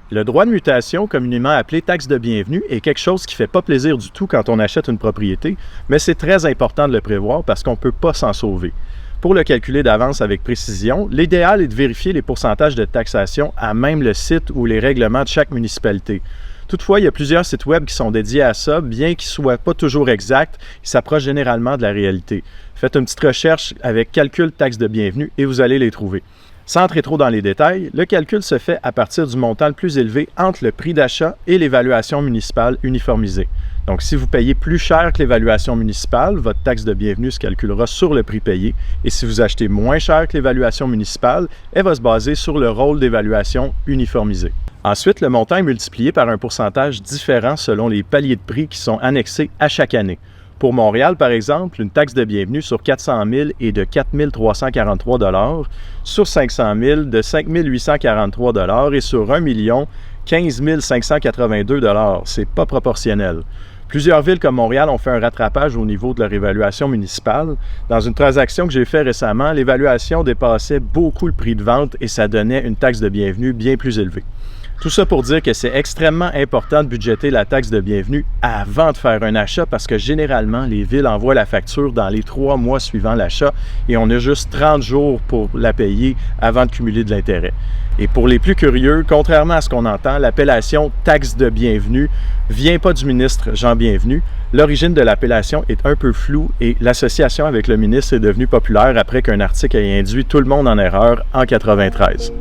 Le droit de mutation, communément appelé taxe de bienvenue, est quelque chose qui ne fait pas plaisir du tout quand on achète une propriété, mais c'est très important de le prévoir parce qu'on ne peut pas s'en sauver. Pour le calculer d'avance avec précision, l'idéal est de vérifier les pourcentages de taxation à même le site ou les règlements de chaque municipalité. Toutefois, il y a plusieurs sites web qui sont dédiés à ça, bien qu'ils ne soient pas toujours exacts, ils s'approchent généralement de la réalité. Faites une petite recherche avec calcul taxe de bienvenue et vous allez les trouver. Sans entrer trop dans les détails, le calcul se fait à partir du montant le plus élevé entre le prix d'achat et l'évaluation municipale uniformisée. Donc, si vous payez plus cher que l'évaluation municipale, votre taxe de bienvenue se calculera sur le prix payé. Et si vous achetez moins cher que l'évaluation municipale, elle va se baser sur le rôle d'évaluation uniformisée. Ensuite, le montant est multiplié par un pourcentage différent selon les paliers de prix qui sont annexés à chaque année. Pour Montréal, par exemple, une taxe de bienvenue sur 400 000 est de 4 343 $, sur 500 000 de 5 843 $ et sur 1 million, 15 582 $. C'est pas proportionnel. Plusieurs villes comme Montréal ont fait un rattrapage au niveau de leur évaluation municipale. Dans une transaction que j'ai faite récemment, l'évaluation dépassait beaucoup le prix de vente et ça donnait une taxe de bienvenue bien plus élevée. Tout ça pour dire que c'est extrêmement important de budgéter la taxe de bienvenue avant de faire un achat parce que généralement, les villes envoient la facture dans les 3 mois suivant l'achat et on a juste 30 jours pour la payer avant de cumuler de l'intérêt. Et pour les plus curieux, contrairement à ce qu'on entend, l'appellation taxe de bienvenue ne vient pas du ministre Jean Bienvenu. L'origine de l'appellation est un peu floue et l'association avec le ministre est devenue populaire après qu'un article ait induit tout le monde en erreur en 1993.